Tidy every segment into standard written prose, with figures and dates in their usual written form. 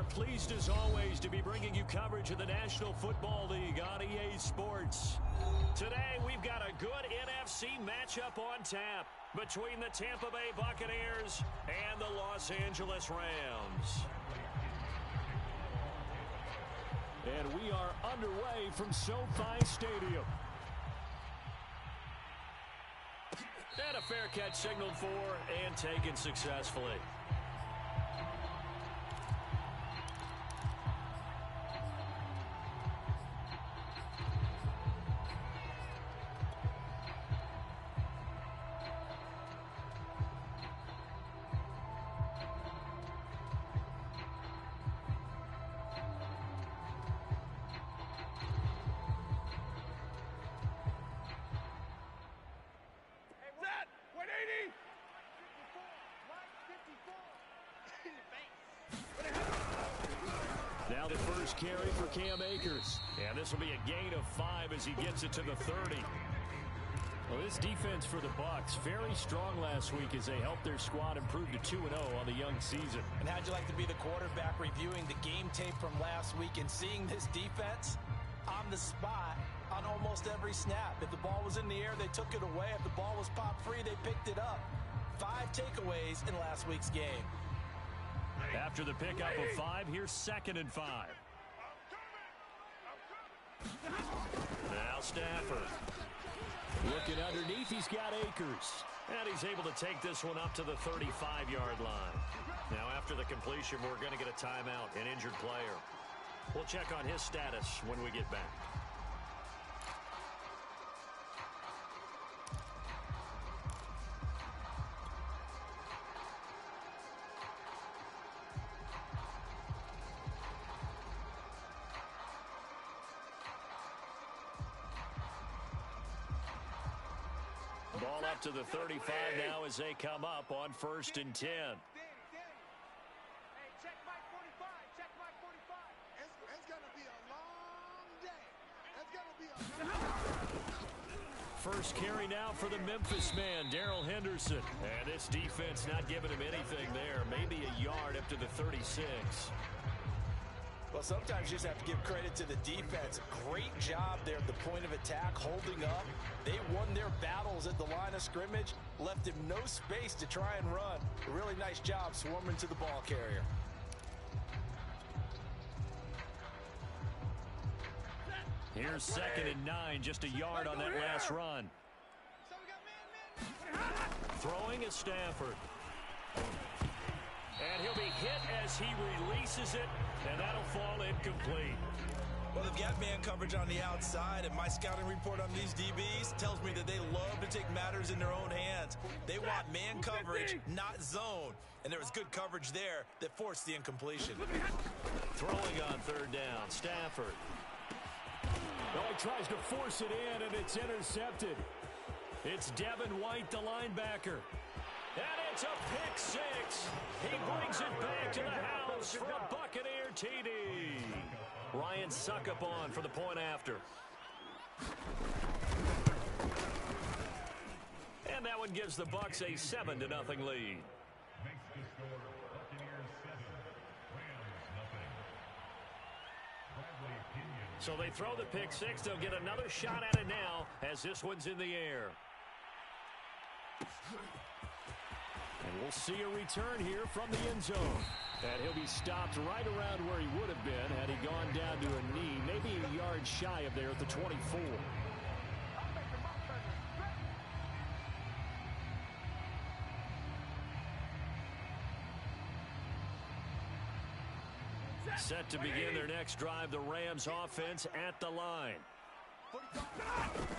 Pleased as always to be bringing you coverage of the National Football League on EA Sports. Today we've got a good NFC matchup on tap between the Tampa Bay Buccaneers and the Los Angeles Rams. And we are underway from SoFi Stadium. And a fair catch signaled for and taken successfully. Now the first carry for Cam Akers. And this will be a gain of 5 as he gets it to the 30. Well, this defense for the Bucs, very strong last week as they helped their squad improve to 2-0 on the young season. And how'd you like to be the quarterback reviewing the game tape from last week and seeing this defense on the spot on almost every snap? If the ball was in the air, they took it away. If the ball was pop free, they picked it up. 5 takeaways in last week's game. After the pickup of 5, here's 2nd and 5. Now Stafford. Looking underneath, he's got Akers. And he's able to take this one up to the 35-yard line. Now after the completion, we're going to get a timeout, an injured player. We'll check on his status when we get back. Ball up to the 35 now as they come up on 1st and 10. Hey, check Mike 45. Check Mike 45. It's going to be a long day. It's going to be a First carry now for the Memphis man, Darrell Henderson. And this defense not giving him anything there. Maybe a yard up to the 36. Well, sometimes you just have to give credit to the defense. Great job there at the point of attack, holding up. They won their battles at the line of scrimmage, left him no space to try and run. A really nice job swarming to the ball carrier. Here's 2nd and 9, just a yard on that last run. Throwing is Stafford. And he'll be hit as he releases it, and that'll fall incomplete. Well, they've got man coverage on the outside, and my scouting report on these DBs tells me that they love to take matters in their own hands. They want man coverage, not zone. And there was good coverage there that forced the incompletion. Throwing on 3rd down, Stafford. Oh, he tries to force it in, and it's intercepted. It's Devin White, the linebacker. And it's a pick 6. He brings it back to the house for a Buccaneer TD. Ryan Succop on for the point after. And that one gives the Bucs a 7-0 lead. So they throw the pick 6. They'll get another shot at it now as this one's in the air. And we'll see a return here from the end zone. And he'll be stopped right around where he would have been had he gone down to a knee, maybe a yard shy of there at the 24. Set to begin their next drive, the Rams offense at the line.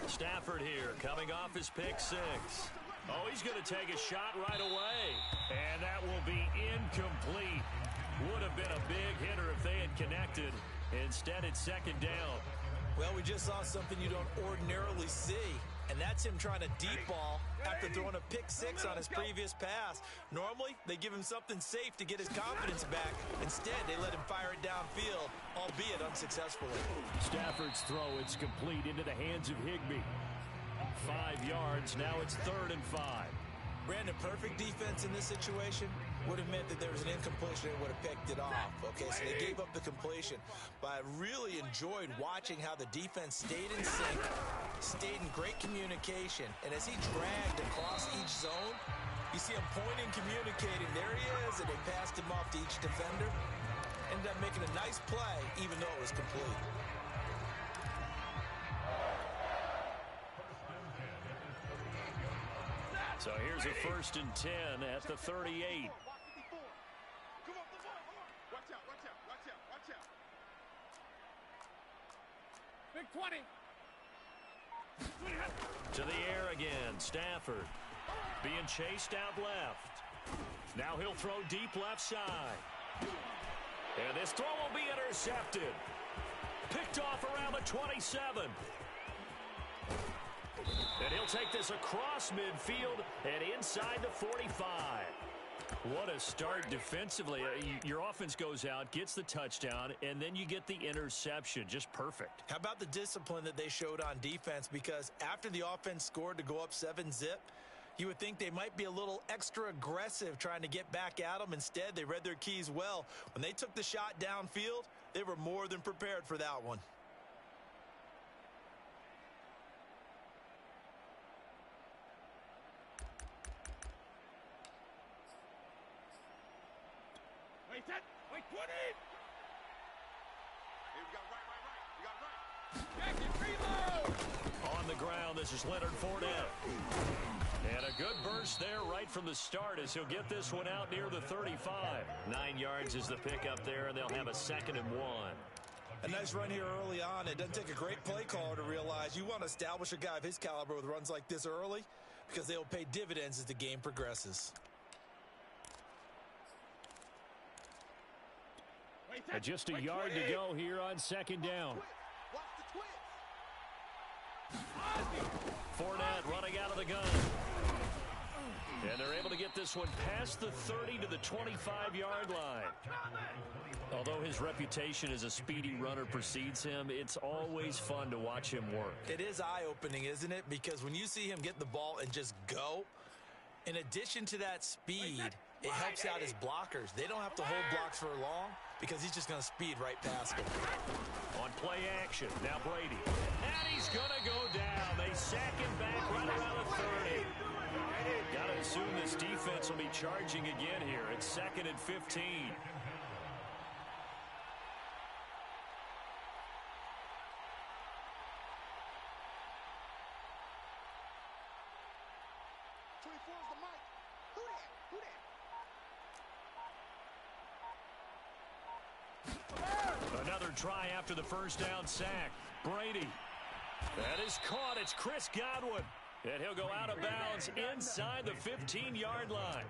Stafford here, coming off his pick 6. Oh, he's going to take a shot right away. And that will be incomplete. Would have been a big hitter if they had connected. Instead, it's 2nd down. Well, we just saw something you don't ordinarily see, and that's him trying to deep ball after throwing a pick 6 on his previous pass. Normally, they give him something safe to get his confidence back. Instead, they let him fire it downfield, albeit unsuccessfully. Stafford's throw, it's complete into the hands of Higbee. 5 yards, now it's 3rd and 5. Brandon, perfect defense in this situation. would have meant that there was an incompletion and would have picked it off. Okay, so they gave up the completion. But I really enjoyed watching how the defense stayed in sync, stayed in great communication, and as he dragged across each zone, you see him pointing, communicating. There he is, and they passed him off to each defender. Ended up making a nice play, even though it was complete. So here's a 1st and 10 at the 38. Big 20. To the air again, Stafford being chased out left. Now he'll throw deep left side. And this throw will be intercepted. Picked off around the 27. And he'll take this across midfield and inside the 45. What a start defensively. Your offense goes out, gets the touchdown, and then you get the interception. Just perfect. How about the discipline that they showed on defense? Because after the offense scored to go up 7-zip, you would think they might be a little extra aggressive trying to get back at them. Instead, they read their keys well. When they took the shot downfield, they were more than prepared for that one. Wait, 20! Hey, we got right. Jacket, reload! On the ground, this is Leonard Fournette. And a good burst there right from the start as he'll get this one out near the 35. 9 yards is the pickup there, and they'll have a 2nd and 1. A nice run here early on. It doesn't take a great play caller to realize you want to establish a guy of his caliber with runs like this early because they'll pay dividends as the game progresses. Just a yard to go here on 2nd down. Fournette running out of the gun. And they're able to get this one past the 30 to the 25-yard line. Although his reputation as a speedy runner precedes him, it's always fun to watch him work. It is eye-opening, isn't it? Because when you see him get the ball and just go, in addition to that speed, it helps out his blockers. They don't have to hold blocks for long because he's just going to speed right past them. On play action, now Brady. And he's going to go down. They sack him back right around the 30. Got to assume this defense will be charging again here. It's 2nd and 15. Another try after the 1st down sack. Brady. That is caught. It's Chris Godwin. And he'll go out of bounds inside the 15-yard line.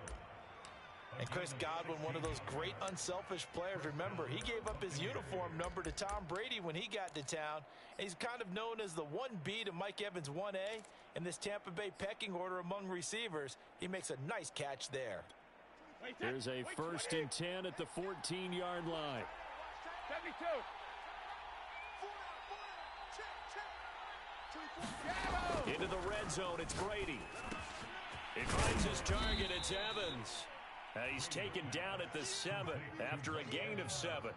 And Chris Godwin, one of those great unselfish players. Remember, he gave up his uniform number to Tom Brady when he got to town. And he's kind of known as the 1B to Mike Evans 1A in this Tampa Bay pecking order among receivers. He makes a nice catch there. There's a 1st and 10 at the 14-yard line. 72. Into the red zone, it's Brady. He finds his target, it's Evans. He's taken down at the 7 after a gain of 7.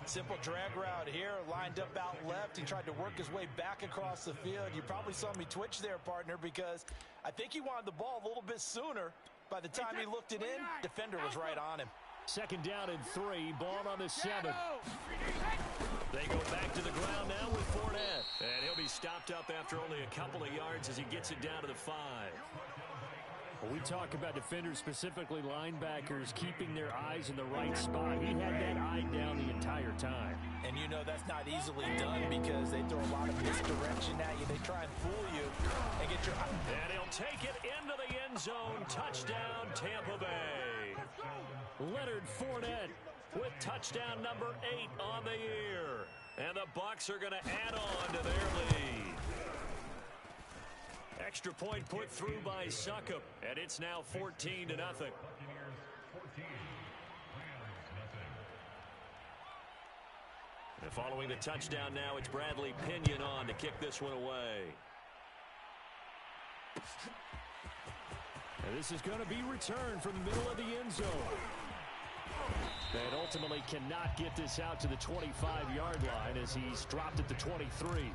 Simple drag route here, lined up out left. He tried to work his way back across the field. You probably saw me twitch there, partner, because I think he wanted the ball a little bit sooner. By the time he looked it in, defender was right on him. 2nd down and 3, ball on the 7. They go back to the ground now with Fournette. And he'll be stopped up after only a couple of yards as he gets it down to the 5. Well, we talk about defenders, specifically linebackers, keeping their eyes in the right spot. He had that eye down the entire time. And you know that's not easily done because they throw a lot of misdirection at you. They try and fool you and get your... And he'll take it into the end zone. Touchdown, Tampa Bay. Leonard Fournette with touchdown number 8 on the year. And the Bucs are going to add on to their lead. Extra point put through by Succop, and it's now 14-0. And following the touchdown now, it's Bradley Pinion on to kick this one away. And this is going to be returned from the middle of the end zone. And ultimately cannot get this out to the 25-yard line as he's dropped at the 23.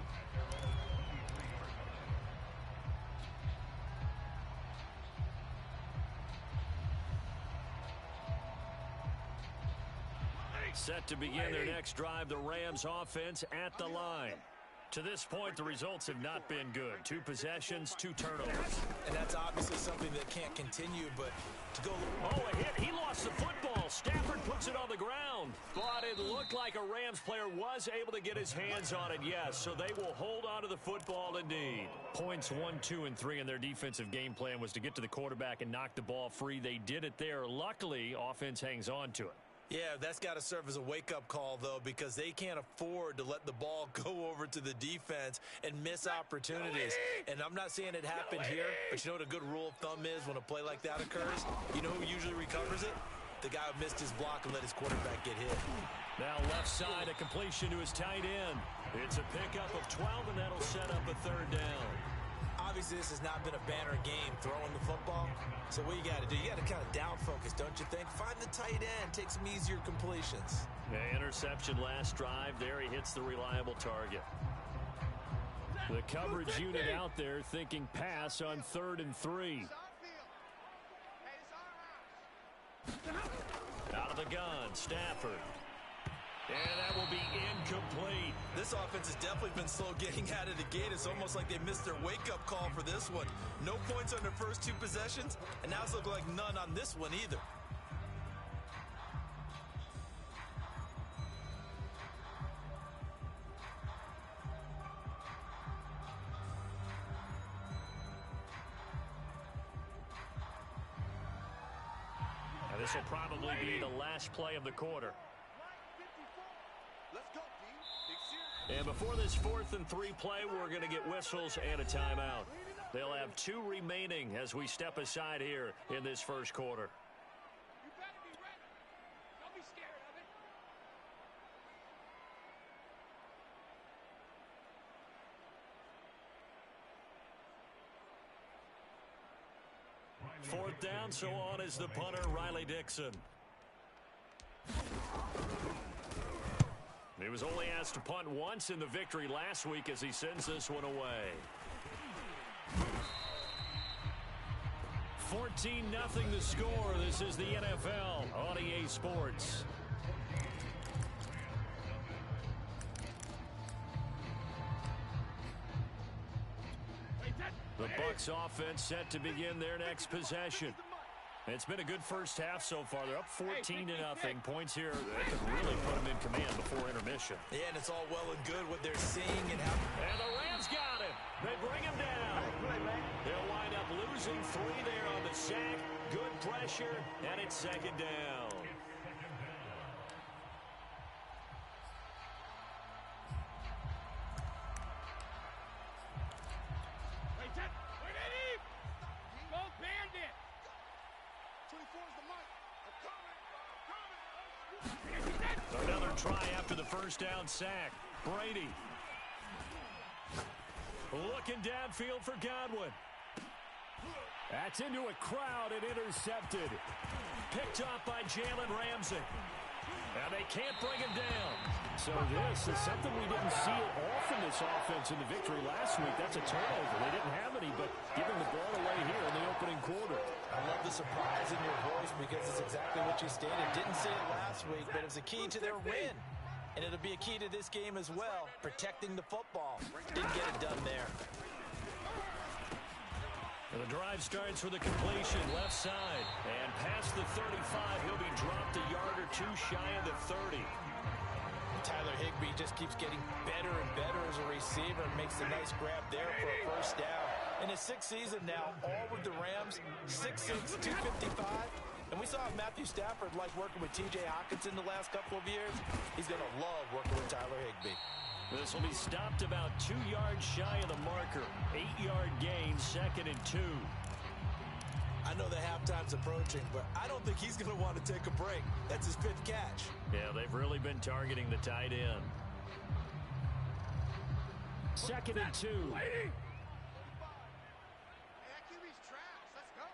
Set to begin their next drive, the Rams offense at the line. To this point, the results have not been good. 2 possessions, 2 turnovers. And that's obviously something that can't continue, but to go... Oh, a hit. He lost the football. Stafford puts it on the ground. But it looked like a Rams player was able to get his hands on it, yes. So they will hold on to the football indeed. Points 1, 2, and 3 in their defensive game plan was to get to the quarterback and knock the ball free. They did it there. Luckily, offense hangs on to it. Yeah, that's got to serve as a wake-up call, though, because they can't afford to let the ball go over to the defense and miss opportunities. And I'm not saying it happened here, but you know what a good rule of thumb is when a play like that occurs? You know who usually recovers it? The guy who missed his block and let his quarterback get hit. Now left side, a completion to his tight end. It's a pickup of 12, and that'll set up a 3rd down. Obviously, this has not been a banner game throwing the football. So what you got to do, you got to kind of down focus, don't you think? Find the tight end, take some easier completions. Yeah, interception last drive. There he hits the reliable target. The coverage unit out there thinking pass on 3rd and 3. Out of the gun, Stafford. And that will be incomplete. This offense has definitely been slow getting out of the gate. It's almost like they missed their wake-up call for this one. No points on their first 2 possessions, and now it's looking like none on this one either. And this will probably be the last play of the quarter. And before this 4th and 3 play, we're going to get whistles and a timeout. They'll have 2 remaining as we step aside here in this first quarter. You better be ready. Don't be scared of it. 4th down, so on is the punter, Riley Dixon. He was only asked to punt once in the victory last week as he sends this one away. 14-0 the score. This is the NFL on EA Sports. The Bucs offense set to begin their next possession. It's been a good first half so far. They're up 14-0. Points here that could really put them in command before intermission. Yeah, and it's all well and good what they're seeing and how... And the Rams got him. They bring him down. They'll wind up losing 3 there on the sack. Good pressure, and it's 2nd down. Another try after the first down sack. Brady. Looking downfield for Godwin. That's into a crowd and intercepted. Picked off by Jalen Ramsey. And they can't bring him down. So this is something we didn't see it all from this offense in the victory last week. That's a turnover. They didn't have any, but giving the ball away here in the opening quarter. I love the surprise in your voice because it's exactly what you stated. Didn't see it last week, but it was a key to their win. And it'll be a key to this game as well, protecting the football. Didn't get it done there. And the drive starts with a completion left side. And past the 35, he'll be dropped a yard or 2 shy of the 30. Tyler Higbee just keeps getting better and better as a receiver and makes a nice grab there for a first down. In his 6th season now, all with the Rams, 6'6", 255. And we saw Matthew Stafford like working with T.J. Hockenson the last couple of years. He's going to love working with Tyler Higbee. This will be stopped about 2 yards shy of the marker. 8-yard gain, 2nd and 2. I know the halftime's approaching, but I don't think he's going to want to take a break. That's his 5th catch. Yeah, they've really been targeting the tight end. 2nd and 2. Hey, QB's trash. Let's go.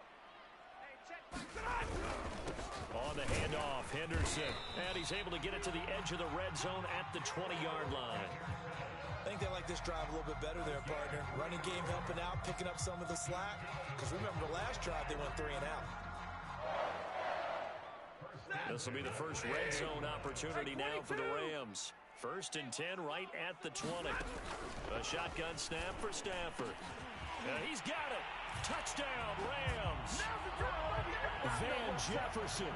On the handoff, Henderson. And he's able to get it to the edge of the red zone at the 20-yard line. I think they like this drive a little bit better there, partner. Running game helping out, picking up some of the slack. Because remember, the last drive, they went 3 and out. This will be the first red zone opportunity now for the Rams. 1st and 10 right at the 20. A shotgun snap for Stafford. He's got it. Touchdown, Rams. Van Jefferson,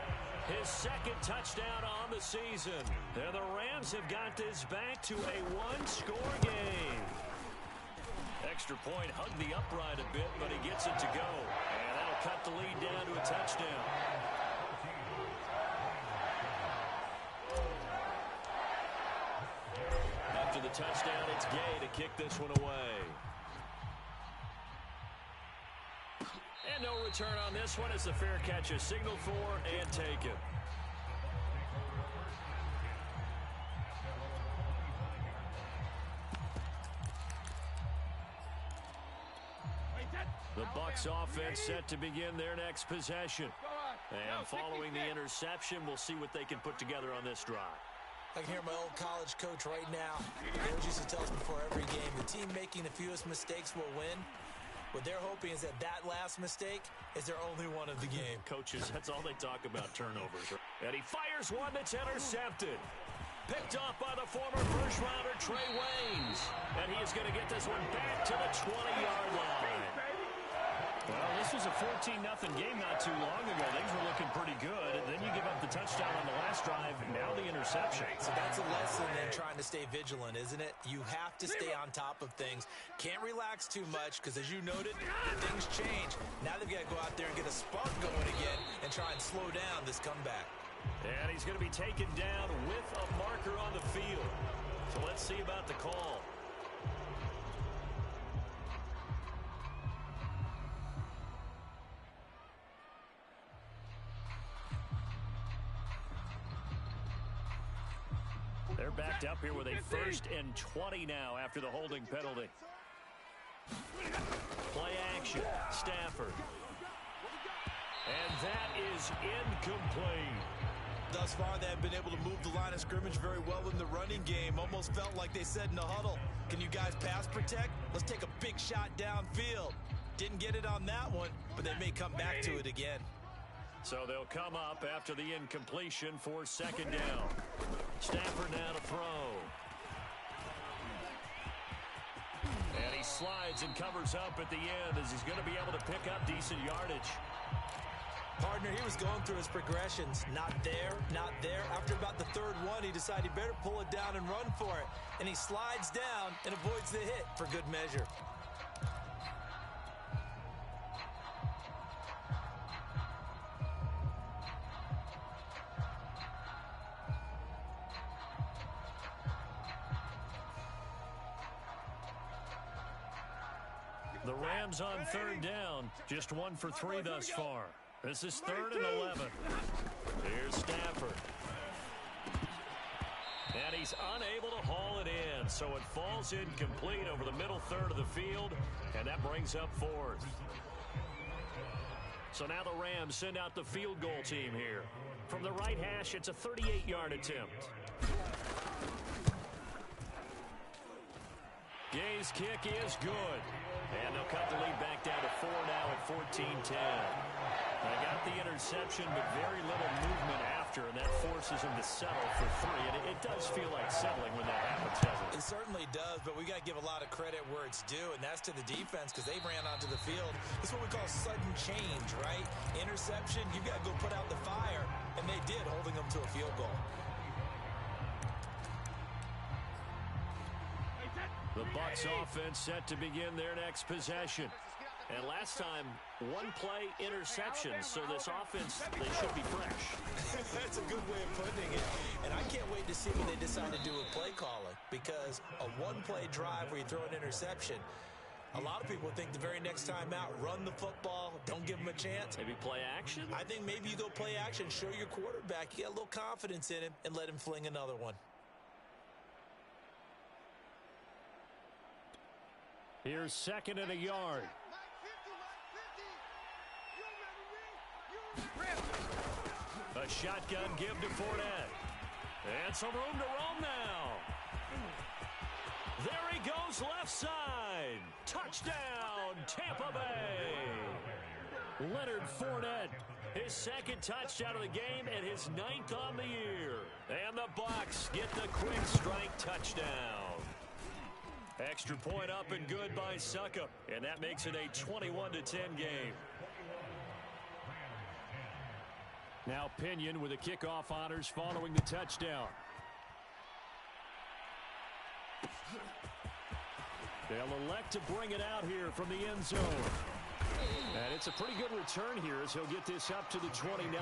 his 2nd touchdown on the season. And the Rams have got this back to a 1-score game. Extra point hugged the upright a bit, but he gets it to go. And that'll cut the lead down to a touchdown. After the touchdown, it's Gay to kick this one away. And no return on this one as the fair catch is signaled for and taken. The Bucs offense set to begin their next possession. And following the interception, we'll see what they can put together on this drive. I can hear my old college coach right now. He always used to tell us before every game, the team making the fewest mistakes will win. What they're hoping is that last mistake is their only one of the game. Coaches, that's all they talk about, turnovers. And he fires one that's intercepted. Picked off by the former first-rounder Trey Waynes. And he is going to get this one back to the 20-yard line. Well, this was a 14-0 game not too long ago. Things were looking pretty good. And then you give up the touchdown on the last drive. Now the interception. So that's a lesson in trying to stay vigilant, isn't it? You have to stay on top of things. Can't relax too much because, as you noted, things change. Now they've got to go out there and get a spark going again and try and slow down this comeback. And he's going to be taken down with a marker on the field. So let's see about the call. They're backed up here with a 1st and 20 now after the holding penalty. Play action, Stafford. And that is incomplete. Thus far, they have been able to move the line of scrimmage very well in the running game. Almost felt like they said in the huddle, can you guys pass protect? Let's take a big shot downfield. Didn't get it on that one, but they may come back to it again. So they'll come up after the incompletion for 2nd down. Stafford now to throw. And he slides and covers up at the end as he's going to be able to pick up decent yardage. Partner, he was going through his progressions. Not there, not there. After about the 3rd one, he decided he better pull it down and run for it. And he slides down and avoids the hit for good measure. The Rams on 3rd down, just 1 for 3 thus far. This is 3rd and 11. Here's Stafford. And he's unable to haul it in, so it falls incomplete over the middle 3rd of the field, and that brings up 4th. So now the Rams send out the field goal team here. From the right hash, it's a 38-yard attempt. Gay's kick is good. And they'll cut the lead back down to 4 now at 14-10. They got the interception, but very little movement after, and that forces them to settle for 3. And it does feel like settling when that happens, doesn't it? It certainly does, but we got to give a lot of credit where it's due, and that's to the defense because they ran onto the field. This is what we call sudden change, right? Interception, you got to go put out the fire, and they did, holding them to a field goal. The Bucs offense set to begin their next possession. And last time, 1-play interception, so this offense, they should be fresh. That's a good way of putting it. And I can't wait to see what they decide to do with play calling, because a 1-play drive where you throw an interception, a lot of people think the very next time out, run the football, don't give them a chance. Maybe play action? I think maybe you go play action, show your quarterback, you got a little confidence in him, and let him fling another one. Here's 2nd and a yard. A shotgun give to Fournette. And some room to roam now. There he goes left side. Touchdown, Tampa Bay. Leonard Fournette, his second touchdown of the game and his 9th on the year. And the Bucs get the quick strike touchdown. Extra point up and good by Succop. And that makes it a 21-10 game. Now Pinion with the kickoff honors following the touchdown. They'll elect to bring it out here from the end zone. And it's a pretty good return here as he'll get this up to the 29.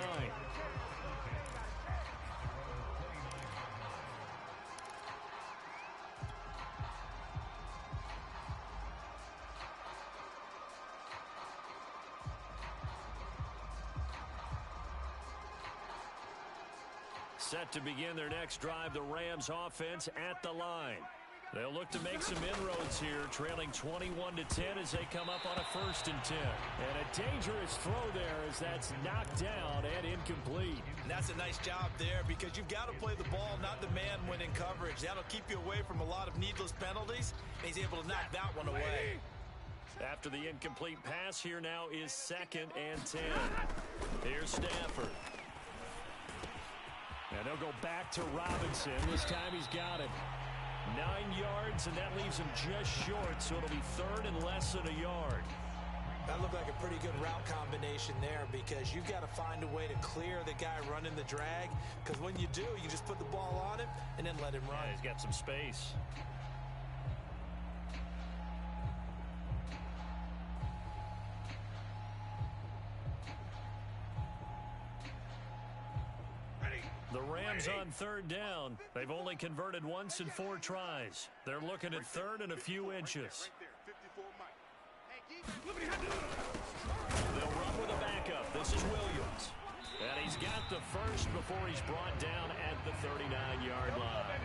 Set to begin their next drive, the Rams offense at the line. They'll look to make some inroads here, trailing 21-10 as they come up on a 1st and 10. And a dangerous throw there as that's knocked down and incomplete. And that's a nice job there because you've got to play the ball, not the man when in coverage. That'll keep you away from a lot of needless penalties. And he's able to knock that one away. After the incomplete pass, here now is 2nd and 10. Here's Stafford. And they'll go back to Robinson. This time he's got it. 9 yards, and that leaves him just short, so it'll be 3rd and less than a yard. That looked like a pretty good route combination there because you've got to find a way to clear the guy running the drag, because when you do, you just put the ball on him and then let him run. Yeah, he's got some space. The Rams on 3rd down. They've only converted once in 4 tries. They're looking at 3rd and a few inches. They'll run with a backup. This is Williams. And he's got the first before he's brought down at the 39-yard line.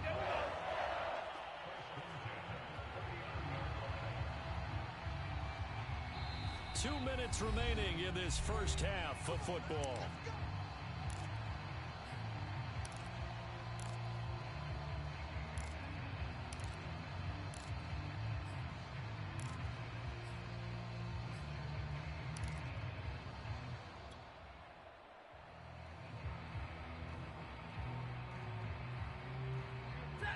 Two minutes remaining in this first half of football.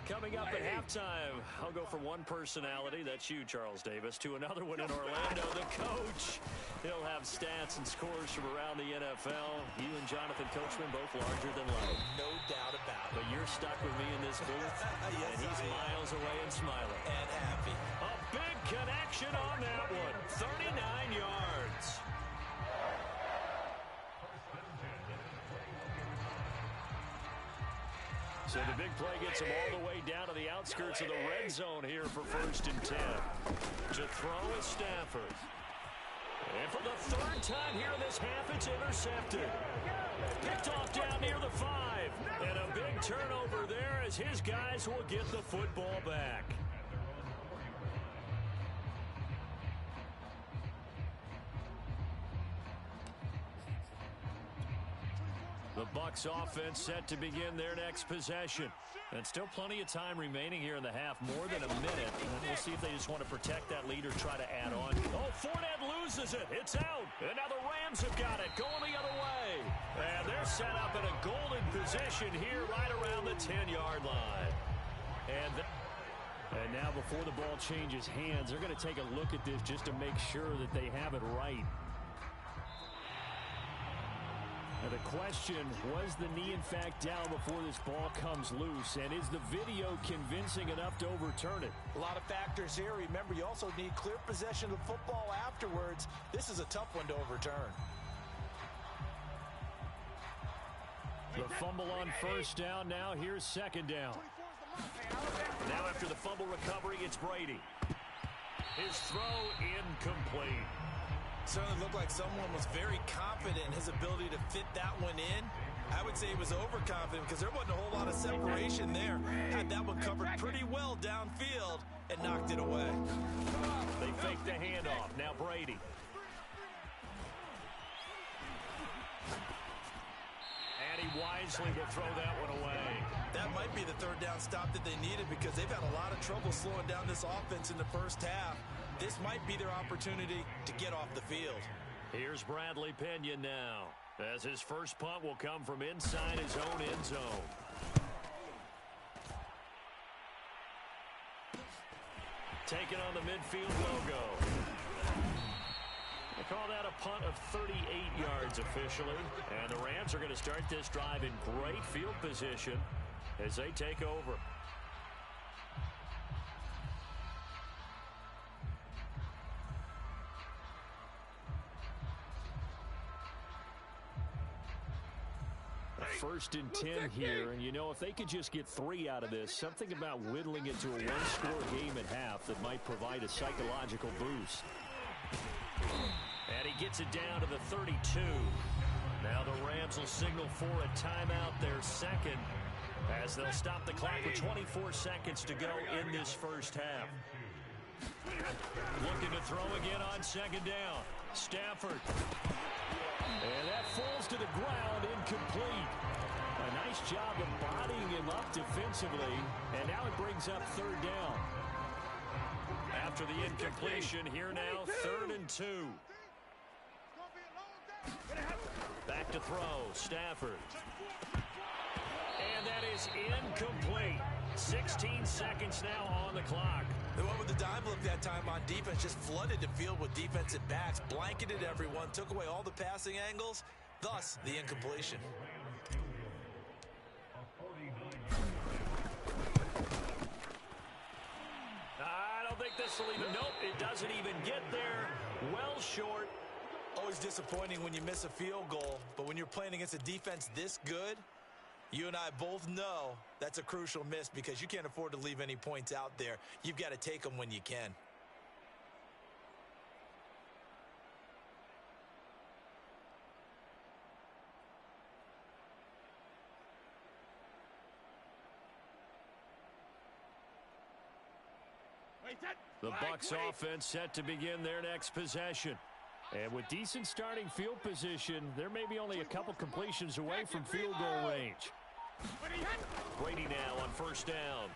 Coming up at halftime, I'll go from one personality, that's you, Charles Davis, to another one in Orlando, the coach. He'll have stats and scores from around the NFL. You and Jonathan Coachman both larger than life. No doubt about it. But you're stuck with me in this booth, Yes, and he's miles away and smiling. And happy. A big connection on that one, 39 yards. So the big play gets him all the way down to the outskirts of the red zone here for 1st and 10. To throw is Stafford. And for the 3rd time here in this half, it's intercepted. Picked off down near the 5. And a big turnover there as his guys will get the football back. The Bucs offense set to begin their next possession. And still plenty of time remaining here in the half, more than a minute. And we'll see if they just want to protect that lead or try to add on. Oh, Fournette loses it. It's out. And now the Rams have got it, going the other way. And they're set up in a golden position here right around the 10-yard line. And now before the ball changes hands, they're going to take a look at this just to make sure that they have it right. Now the question, was the knee in fact down before this ball comes loose? And is the video convincing enough to overturn it? A lot of factors here. Remember, you also need clear possession of the football afterwards. This is a tough one to overturn. The fumble on 1st down. Now here's 2nd down. Now after the fumble recovery, it's Brady. His throw incomplete. Certainly looked like someone was very confident in his ability to fit that one in. I would say he was overconfident because there wasn't a whole lot of separation there. Had that one covered pretty well downfield and knocked it away. They fake the handoff. Now Brady. And he he wisely will throw that one away. That might be the third down stop that they needed because they've had a lot of trouble slowing down this offense in the first half. This might be their opportunity to get off the field. Here's Bradley Pinion now, as his first punt will come from inside his own end zone. Taking on the midfield logo. They call that a punt of 38 yards officially. And the Rams are going to start this drive in great field position as they take over. First and 10 here, and you know, if they could just get 3 out of this, something about whittling it to a one-score game at half that might provide a psychological boost. And he gets it down to the 32. Now the Rams will signal for a timeout, their second, as they'll stop the clock with 24 seconds to go in this first half. Looking to throw again on second down. Stafford. And that falls to the ground, incomplete. A nice job of bodying him up defensively, and now it brings up third down. After the incompletion, here now, 3rd and 2. Back to throw, Stafford. And that is incomplete. 16 seconds now on the clock. They went with the dime look that time on defense, just flooded the field with defensive backs, blanketed everyone, took away all the passing angles, thus the incompletion. I don't think this will even, nope, it doesn't even get there. Well short. Always disappointing when you miss a field goal, but when you're playing against a defense this good, you and I both know that's a crucial miss because you can't afford to leave any points out there. You've got to take them when you can. The Bucs offense set to begin their next possession. And with decent starting field position, there may be only a couple completions away from field goal range. Brady now on first down.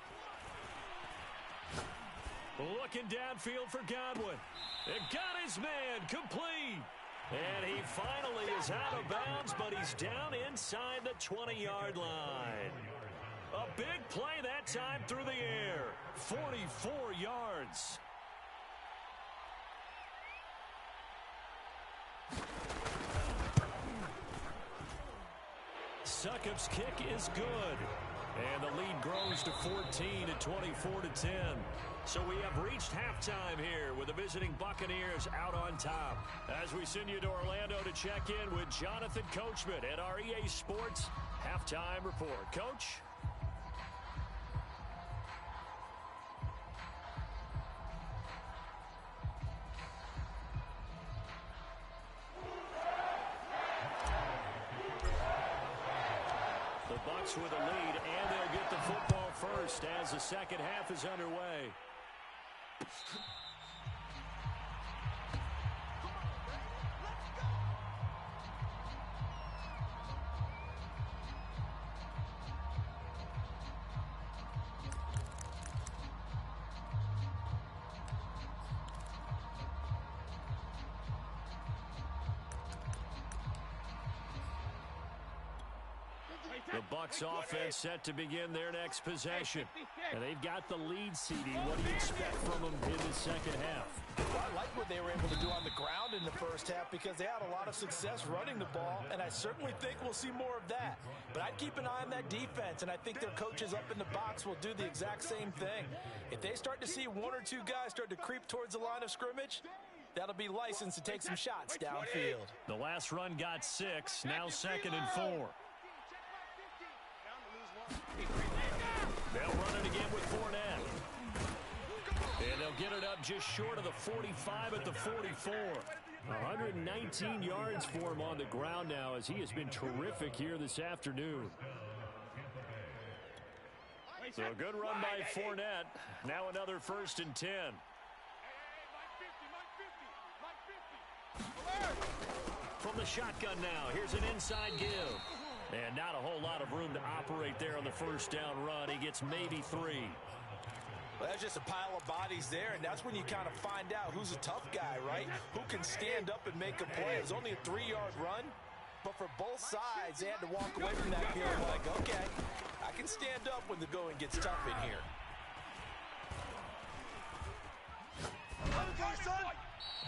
Looking downfield for Godwin. And got his man complete. And he finally is out of bounds, but he's down inside the 20-yard line. A big play that time through the air. 44 yards. Succop's kick is good. And the lead grows to 14 at 24-10. So we have reached halftime here with the visiting Buccaneers out on top. As we send you to Orlando to check in with Jonathan Coachman at our EA Sports Halftime Report. Coach? With a lead, and they'll get the football first as the second half is underway. The Bucs offense set to begin their next possession. And they've got the lead, CD. What do you expect from them in the second half? Well, I like what they were able to do on the ground in the first half because they had a lot of success running the ball, and I certainly think we'll see more of that. But I'd keep an eye on that defense, and I think their coaches up in the box will do the exact same thing. If they start to see one or two guys start to creep towards the line of scrimmage, that'll be licensed to take some shots downfield. The last run got 6, now 2nd and 4. They'll run it again with Fournette. And they'll get it up just short of the 45 at the 44. 119 yards for him on the ground now as he has been terrific here this afternoon. So a good run by Fournette. Now another 1st and 10. From the shotgun now, here's an inside give. And not a whole lot of room to operate there on the first down run. He gets maybe 3. Well, that's just a pile of bodies there, and that's when you kind of find out who's a tough guy, right? Who can stand up and make a play. It was only a 3-yard run, but for both sides, they had to walk away from that feeling like, okay, I can stand up when the going gets tough in here.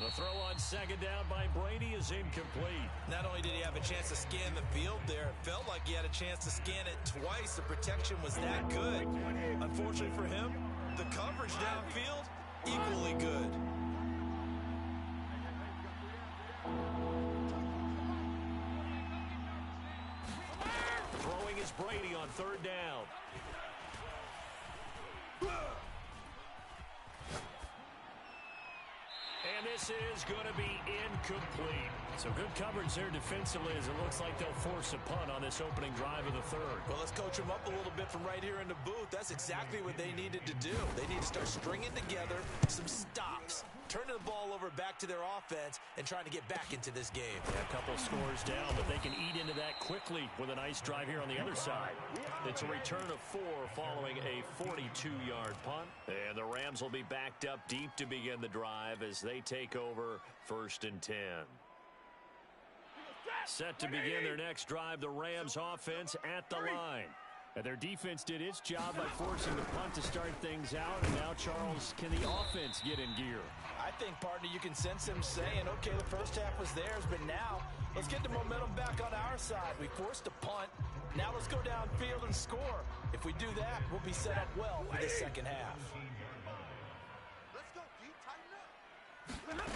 The throw on second down by Brady is incomplete. Not only did he have a chance to scan the field there, it felt like he had a chance to scan it twice. The protection was that good. Unfortunately for him, the coverage downfield, equally good. Throwing is Brady on third down. And this is going to be incomplete. So good coverage there defensively as it looks like they'll force a punt on this opening drive of the third. Well, let's coach them up a little bit from right here in the booth. That's exactly what they needed to do. They need to start stringing together some stops, turning the ball over back to their offense, and trying to get back into this game. Yeah, a couple scores down, but they can eat into that quickly with a nice drive here on the other side. It's a return of 4 following a 42-yard punt. And the Rams will be backed up deep to begin the drive as they take over 1st and 10. Set to begin their next drive, the Rams offense at the line. And their defense did its job by forcing the punt to start things out. And now, Charles, can the offense get in gear? I think, partner, you can sense him saying, okay, the first half was theirs, but now let's get the momentum back on our side. We forced a punt. Now let's go downfield and score. If we do that, we'll be set up well for the second half. Let's go, D. Tighten up.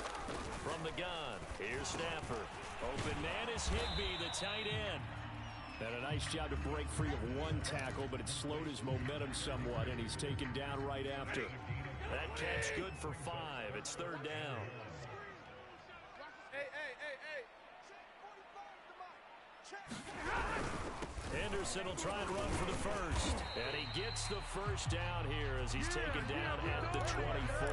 From the gun, here's Stafford. Open man is Higbee, the tight end. And a nice job to break free of one tackle, but it slowed his momentum somewhat, and he's taken down right after. That catch good for 5. It's third down. Henderson will try and run for the first. And he gets the first down here as he's taken down at the 24.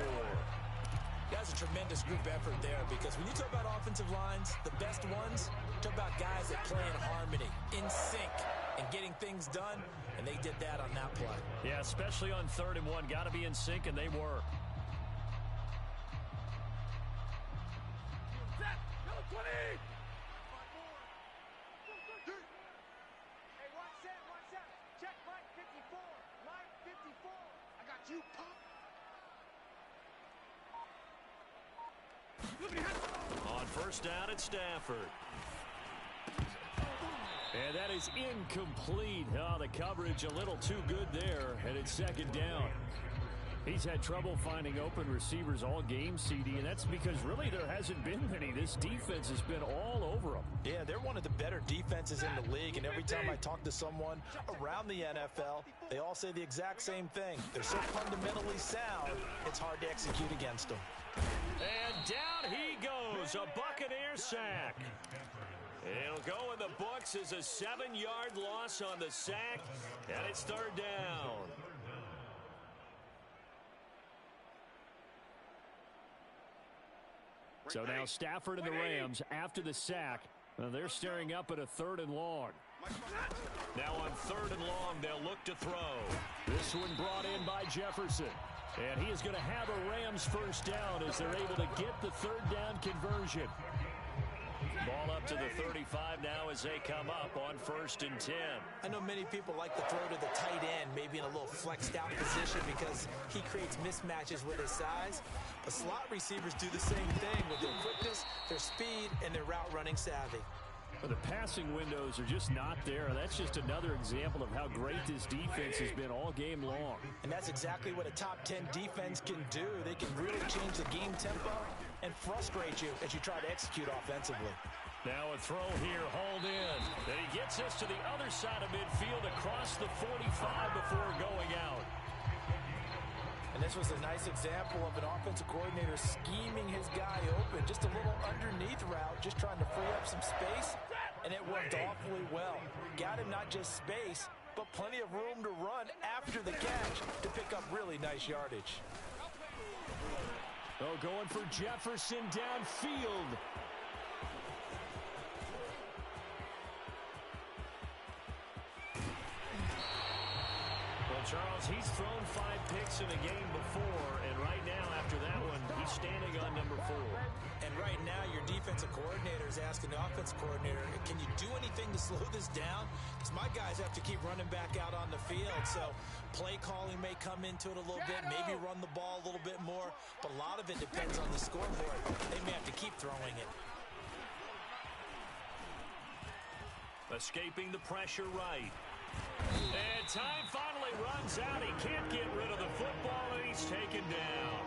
That's a tremendous group effort there, because when you talk about offensive lines, the best ones, talk about guys that play in harmony, in sync, and getting things done, and they did that on that play. Yeah, especially on 3rd and 1. Got to be in sync, and they were. Check Mike 54. Line 54. I got you, Pop. On first down, it's Stafford. And that is incomplete. Oh, the coverage a little too good there, and it's second down. He's had trouble finding open receivers all game, CD, and that's because really there hasn't been many. This defense has been all over them. Yeah, they're one of the better defenses in the league, and every time I talk to someone around the NFL, they all say the exact same thing. They're so fundamentally sound, it's hard to execute against them. And down he goes, a Buccaneer sack. It'll go in the books as a 7-yard loss on the sack, and it's third down. So now Stafford and the Rams, after the sack, they're staring up at a 3rd and long. Now on 3rd and long, they'll look to throw. This one brought in by Jefferson. And he is going to have a Rams first down as they're able to get the 3rd down conversion. Ball up to the 35 now as they come up on 1st and 10. I know many people like to throw to the tight end, maybe in a little flexed out position because he creates mismatches with his size. But slot receivers do the same thing with their quickness, their speed, and their route running savvy. But the passing windows are just not there. That's just another example of how great this defense has been all game long. And that's exactly what a top 10 defense can do. They can really change the game tempo and frustrate you as you try to execute offensively. Now a throw here, hauled in. Then he gets us to the other side of midfield across the 45 before going out. And this was a nice example of an offensive coordinator scheming his guy open. Just a little underneath route, just trying to free up some space. And it worked awfully well. Got him not just space, but plenty of room to run after the catch to pick up really nice yardage. Oh, going for Jefferson downfield. He's thrown 5 picks in a game before, and right now, after that one, he's standing on number 4. And right now, your defensive coordinator is asking the offensive coordinator, can you do anything to slow this down? Because my guys have to keep running back out on the field. So play calling may come into it a little bit, maybe run the ball a little bit more, but a lot of it depends on the scoreboard. They may have to keep throwing it. Escaping the pressure right. And time finally runs out. He can't get rid of the football, and he's taken down.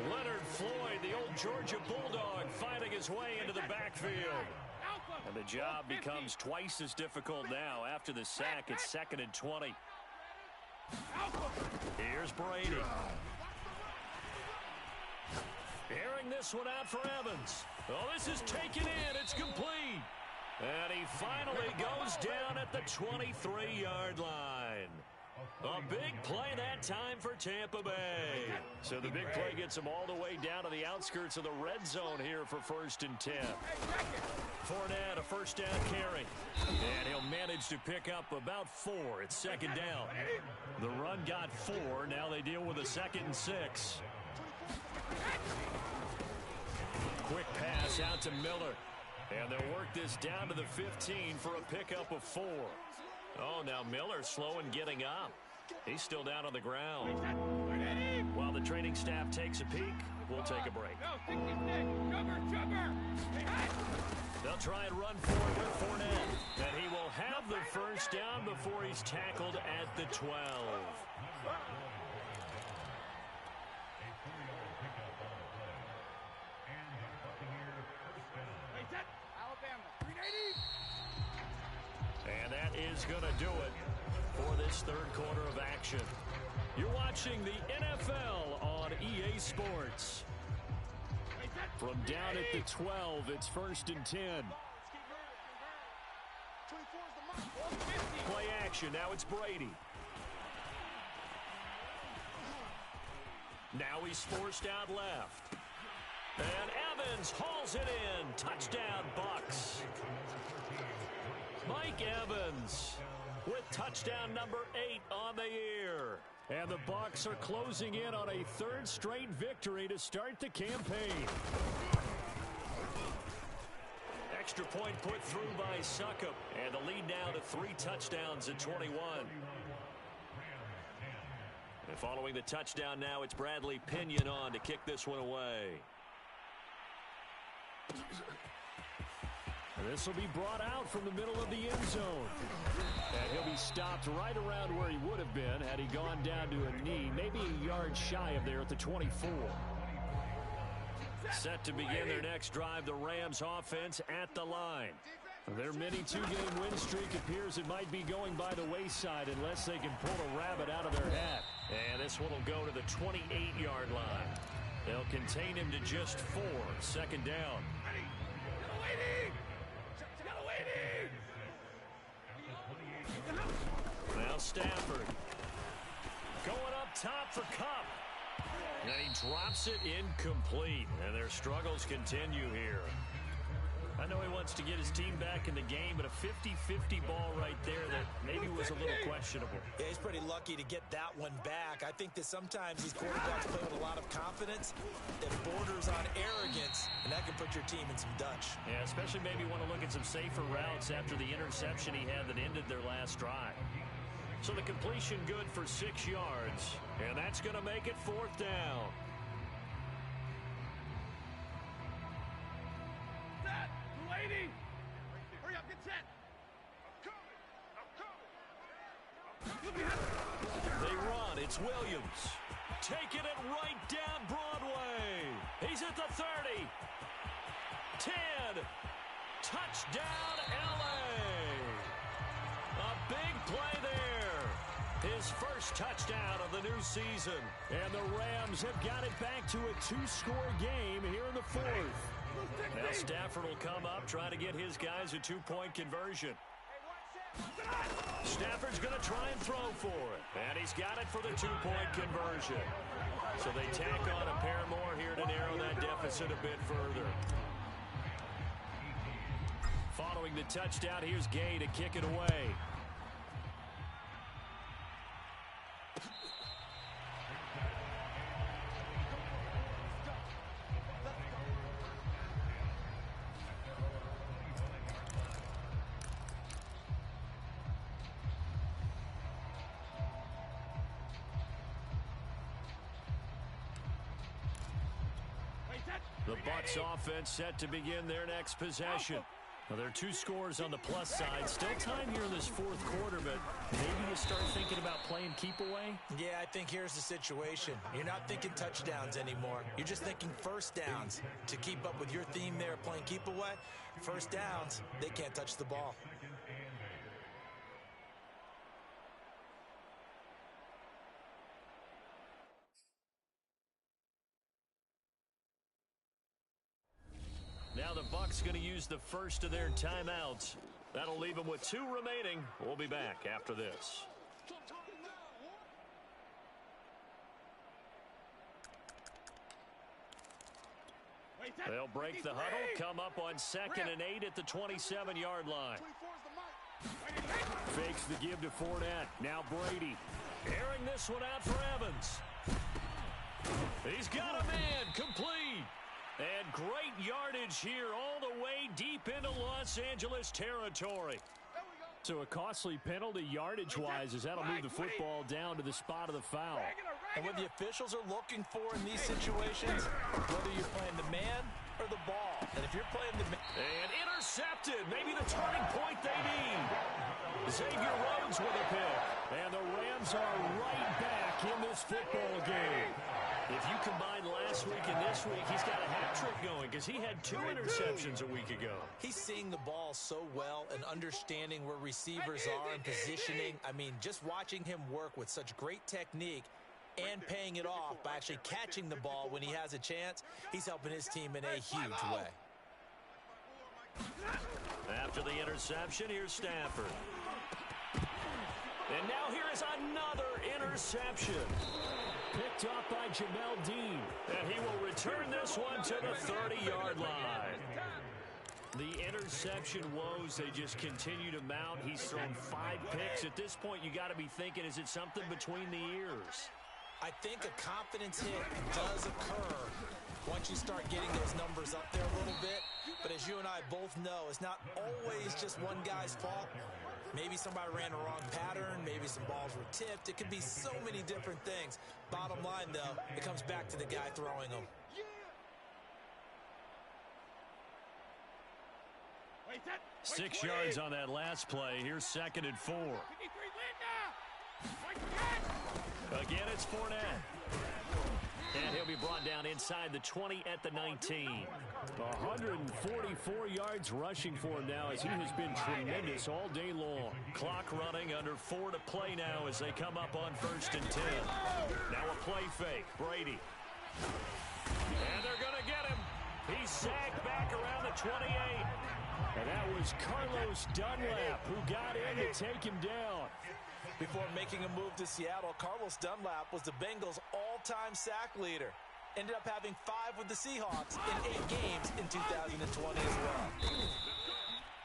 Leonard Floyd, the old Georgia Bulldog, fighting his way into the backfield. And the job becomes twice as difficult now. After the sack, it's 2nd and 20. Here's Brady. Airing this one out for Evans. Oh, this is taken in. It's complete. And he finally goes down at the 23-yard line. A big play that time for Tampa Bay. So the big play gets him all the way down to the outskirts of the red zone here for 1st and 10. Fournette, a first down carry. And he'll manage to pick up about 4. It's 2nd down. The run got 4. Now they deal with a 2nd and 6. Quick pass out to Miller. And they'll work this down to the 15 for a pickup of 4. Oh, now Miller slow in getting up. He's still down on the ground. While the training staff takes a peek, we'll take a break. They'll try and run forward with Fournette. And he will have the first down before he's tackled at the 12. And that is going to do it for this 3rd quarter of action. You're watching the NFL on EA Sports. From down at the 12, it's 1st and 10. Play action. Now it's Brady. Now he's forced out left. And Evans hauls it in. Touchdown, Bucs. Mike Evans with touchdown number 8 on the year. And the Bucs are closing in on a 3rd straight victory to start the campaign. Extra point put through by Succop. And the lead now to 3 touchdowns at 21. And following the touchdown now, it's Bradley Pinion on to kick this one away. And this will be brought out from the middle of the end zone. And he'll be stopped right around where he would have been had he gone down to a knee, maybe a yard shy of there at the 24. Set to begin their next drive, the Rams offense at the line. Their mini 2-game win streak appears it might be going by the wayside unless they can pull a rabbit out of their hat. And this one will go to the 28-yard line. They'll contain him to just 4, 2nd down. Now Stafford going up top for Kupp. And he drops it incomplete. And their struggles continue here. I know he wants to get his team back in the game, but a 50-50 ball right there that maybe was a little questionable. Yeah, he's pretty lucky to get that one back. I think that sometimes these quarterbacks play with a lot of confidence that borders on arrogance, and that can put your team in some Dutch. Yeah, especially maybe want to look at some safer routes after the interception he had that ended their last drive. So the completion good for 6 yards, and that's going to make it 4th down. Hurry up, get set. They run. It's Williams. Taking it right down Broadway. He's at the 30. 10. Touchdown, L.A. A big play there. His first touchdown of the new season. And the Rams have got it back to a 2-score game here in the 4th. Now Stafford will come up, try to get his guys a 2-point conversion. Stafford's going to try and throw for it. And he's got it for the 2-point conversion. So they tack on a pair more here to narrow that deficit a bit further. Following the touchdown, here's Gay to kick it away. The Bucs offense set to begin their next possession. Well, there are 2 scores on the plus side. Still time here in this fourth quarter, but maybe you start thinking about playing keep away? Yeah, I think here's the situation. You're not thinking touchdowns anymore. You're just thinking first downs. To keep up with your theme there, playing keep away, first downs, they can't touch the ball. Now the Bucs going to use the first of their timeouts. That'll leave them with 2 remaining. We'll be back after this. They'll break the huddle, come up on 2nd and 8 at the 27-yard line. Fakes the give to Fournette. Now Brady. Airing this one out for Evans. He's got a man, complete. And great yardage here all the way deep into Los Angeles territory. So a costly penalty yardage-wise as that'll move the football down to the spot of the foul. And what the officials are looking for in these situations, whether you're playing the man or the ball. And if you're playing the man... And intercepted. Maybe the turning point they need. Xavier Rhodes with a pick. And the Rams are right back in this football game. If you combine last week and this week, he's got a hat trick going because he had 2 interceptions a week ago. He's seeing the ball so well and understanding where receivers are and positioning. I mean, just watching him work with such great technique and paying it off by actually catching the ball when he has a chance, he's helping his team in a huge way. After the interception, here's Stafford. And now here is another interception. Picked up by Jamel Dean. And he will return this one to the 30-yard line. The interception woes, they just continue to mount. He's thrown 5 picks. At this point, you got to be thinking, is it something between the ears? I think a confidence hit does occur once you start getting those numbers up there a little bit. But as you and I both know, it's not always just one guy's fault. Maybe somebody ran a wrong pattern. Maybe some balls were tipped. It could be so many different things. Bottom line, though, it comes back to the guy throwing them. 6 yards on that last play. Here's 2nd and 4. Again, it's Fournette. And he'll be brought down inside the 20 at the 19. 144 yards rushing for him now as he has been tremendous all day long. Clock running, under 4 to play now as they come up on 1st and 10. Now a play fake. Brady. And they're going to get him. He's sagged back around the 28. And that was Carlos Dunlap who got in to take him down. Before making a move to Seattle, Carlos Dunlap was the Bengals' all-time sack leader. Ended up having 5 with the Seahawks in 8 games in 2020 as well.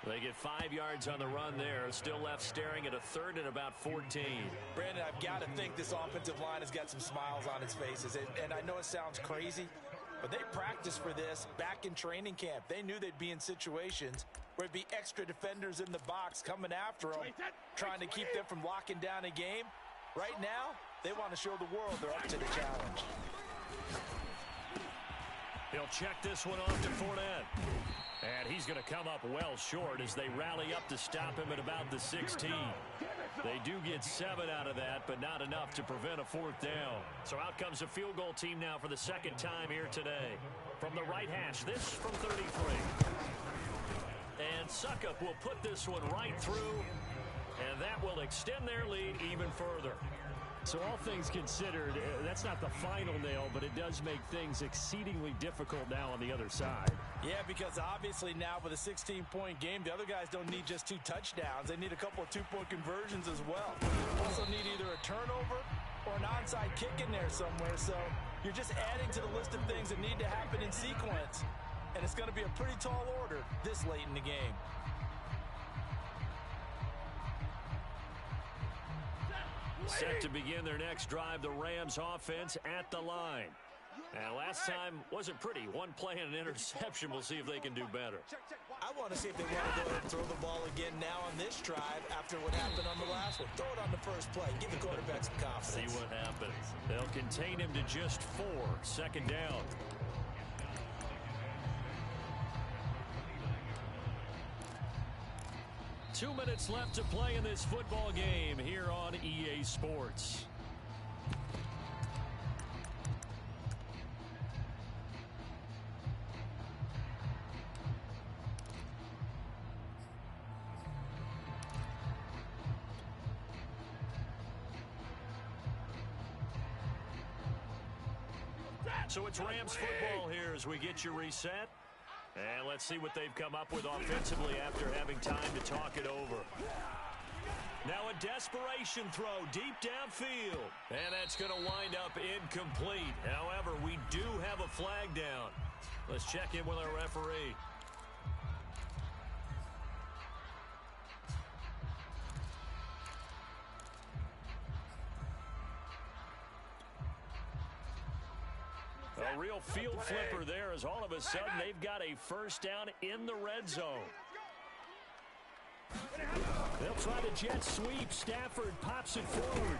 They get 5 yards on the run there. Still left staring at a 3rd and about 14. Brandon, I've got to think this offensive line has got some smiles on its faces. And I know it sounds crazy, but they practiced for this back in training camp. They knew they'd be in situations where it'd be extra defenders in the box coming after them, trying to keep them from locking down a game. Right now, they want to show the world they're up to the challenge. He'll check this one off to Fournette. And he's going to come up well short as they rally up to stop him at about the 16. They do get 7 out of that, but not enough to prevent a 4th down. So out comes a field goal team now for the 2nd time here today. From the right hash, this from 33. And Succop will put this one right through, and that will extend their lead even further. So all things considered, that's not the final nail, but it does make things exceedingly difficult now on the other side. Yeah, because obviously now with a 16-point game, the other guys don't need just 2 touchdowns. They need a couple of 2-point conversions as well. Also need either a turnover or an onside kick in there somewhere. So you're just adding to the list of things that need to happen in sequence. And it's going to be a pretty tall order this late in the game. Set to begin their next drive, the Rams offense at the line. And last time wasn't pretty. 1 play and an interception. We'll see if they can do better. I want to see if they want to go ahead and throw the ball again now on this drive after what happened on the last one. Throw it on the first play. Give the quarterback some confidence. See what happens. They'll contain him to just 4. 2nd down. 2 minutes left to play in this football game here on EA Sports. So it's Rams football here as we get you reset. And let's see what they've come up with offensively after having time to talk it over. Now a desperation throw deep downfield. And that's going to wind up incomplete. However, we do have a flag down. Let's check in with our referee. A real field flipper there as all of a sudden they've got a first down in the red zone. They'll try to jet sweep. Stafford pops it forward.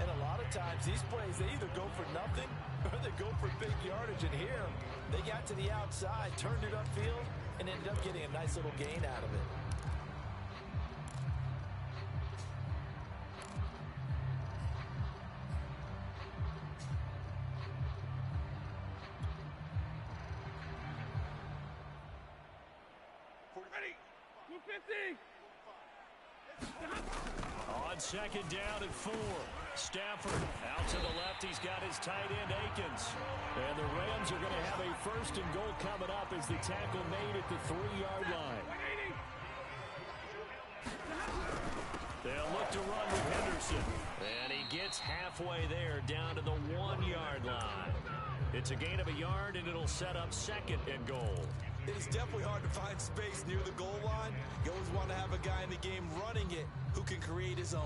And a lot of times these plays, they either go for nothing or they go for big yardage. And here, they got to the outside, turned it upfield, and ended up getting a nice little gain out of it. On second down and 4. Stafford out to the left. He's got his tight end Akins. And the Rams are going to have a first and goal coming up as the tackle made at the 3-yard line. They'll look to run with Henderson. And he gets halfway there down to the 1-yard line. It's a gain of a yard, and it'll set up second and goal. It's definitely hard to find space near the goal line. You always want to have a guy in the game running it who can create his own.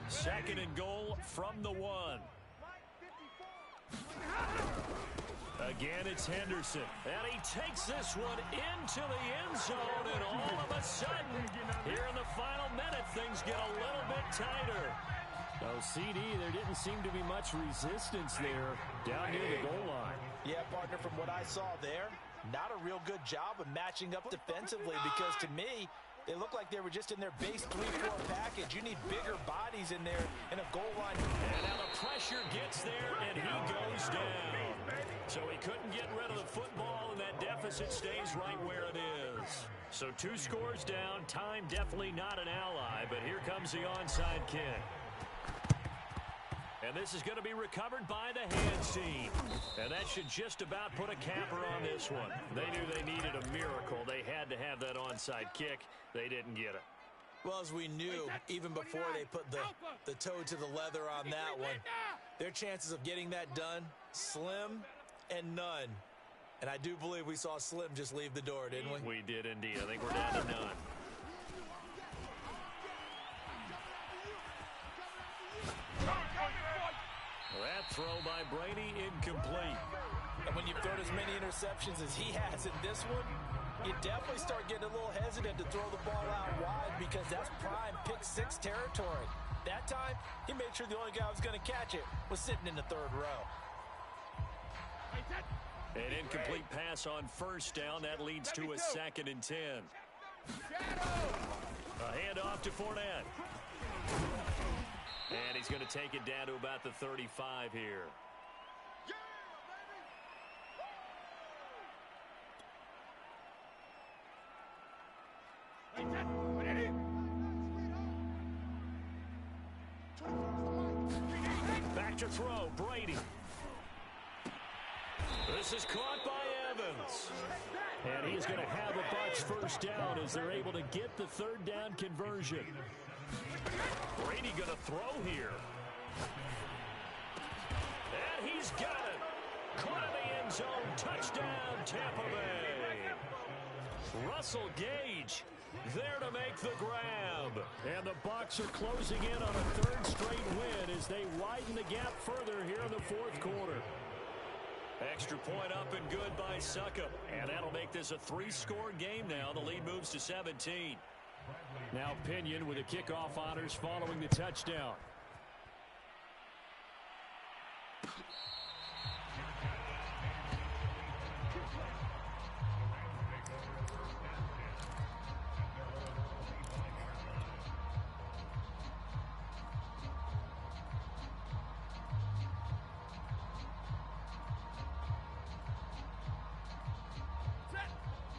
Second and goal from the 1. Again, it's Henderson. And he takes this one into the end zone. And all of a sudden, here in the final minute, things get a little bit tighter. Oh, CD, there didn't seem to be much resistance there down near the goal line. Yeah, partner, from what I saw there, not a real good job of matching up defensively because to me, they look like they were just in their base 3-4 package. You need bigger bodies in there in a goal line. And now the pressure gets there, and he goes down. So he couldn't get rid of the football, and that deficit stays right where it is. So 2 scores down. Time definitely not an ally, but here comes the onside kick. And this is going to be recovered by the hands team. And that should just about put a capper on this one. They knew they needed a miracle. They had to have that onside kick. They didn't get it. Well, as we knew, even before they put the toe to the leather on that one, their chances of getting that done, slim and none. And I do believe we saw Slim just leave the door, didn't we? We did indeed. I think we're down to none. That throw by Brady incomplete. And when you've thrown as many interceptions as he has in this one, you definitely start getting a little hesitant to throw the ball out wide because that's prime pick 6 territory. That time, he made sure the only guy who was going to catch it was sitting in the 3rd row. An incomplete pass on first down. That leads to a 2nd and 10. A handoff to Fournette. And he's going to take it down to about the 35 here. Back to throw, Brady. This is caught by Evans. And he's going to have a Bucs first down as they're able to get the 3rd down conversion. Brady going to throw here. And he's got it. Caught in the end zone. Touchdown, Tampa Bay. Russell Gage there to make the grab. And the Bucs are closing in on a 3rd straight win as they widen the gap further here in the 4th quarter. Extra point up and good by Succop. And that'll make this a 3-score game now. The lead moves to 17. Now Pinion with the kickoff honors following the touchdown.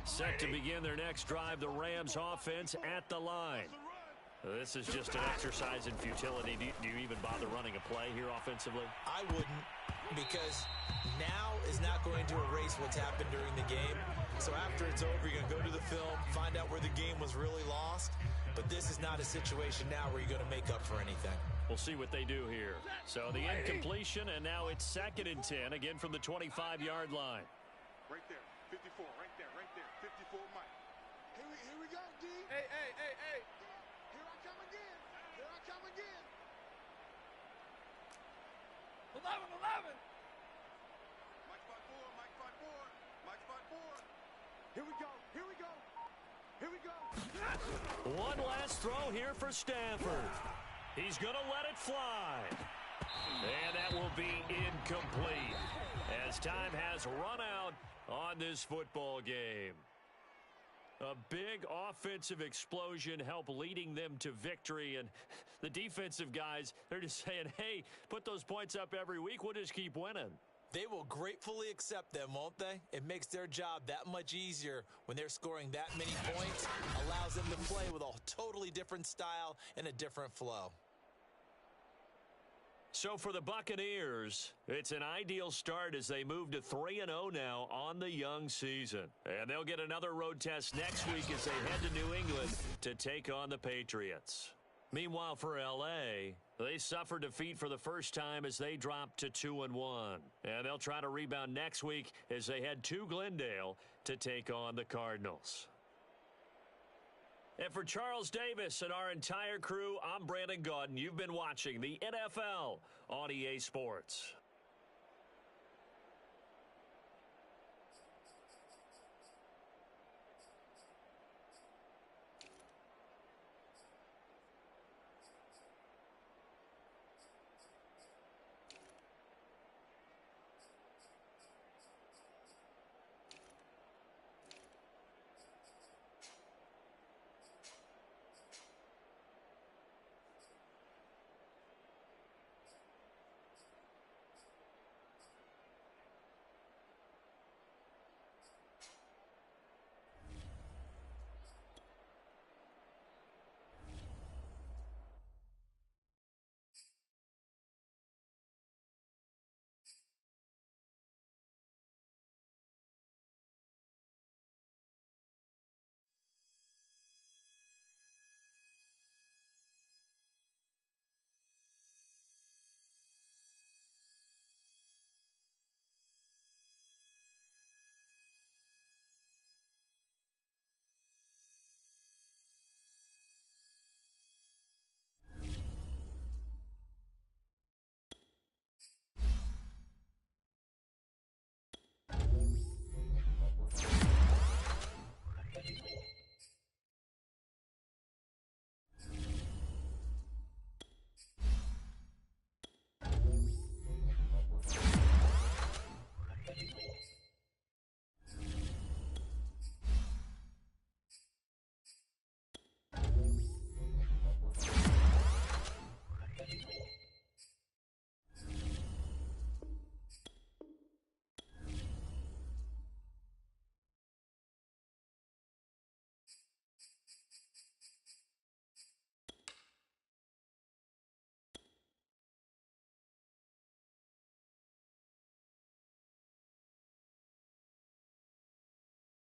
Set to begin their next drive, the Rams offense at the line. This is just an exercise in futility. Do you even bother running a play here offensively? I wouldn't, because now is not going to erase what's happened during the game. So after it's over, you're going to go to the film, find out where the game was really lost. But this is not a situation now where you're going to make up for anything. We'll see what they do here. So the incompletion, and now it's 2nd and 10, again from the 25-yard line. Right there, 54, right there, 54, Mike. Here we go, D. Hey. Here I come again. 11. Mike spot four. Here we go. One last throw here for Stafford. He's going to let it fly. And that will be incomplete as time has run out on this football game. A big offensive explosion helped leading them to victory. And the defensive guys, they're just saying, hey, put those points up every week. We'll just keep winning. They will gratefully accept them, won't they? It makes their job that much easier when they're scoring that many points. Allows them to play with a totally different style and a different flow. So for the Buccaneers, it's an ideal start as they move to 3-0 now on the young season. And they'll get another road test next week as they head to New England to take on the Patriots. Meanwhile, for L.A., they suffered defeat for the first time as they dropped to 2-1. And they'll try to rebound next week as they head to Glendale to take on the Cardinals. And for Charles Davis and our entire crew, I'm Brandon Gaudin. You've been watching the NFL on EA Sports.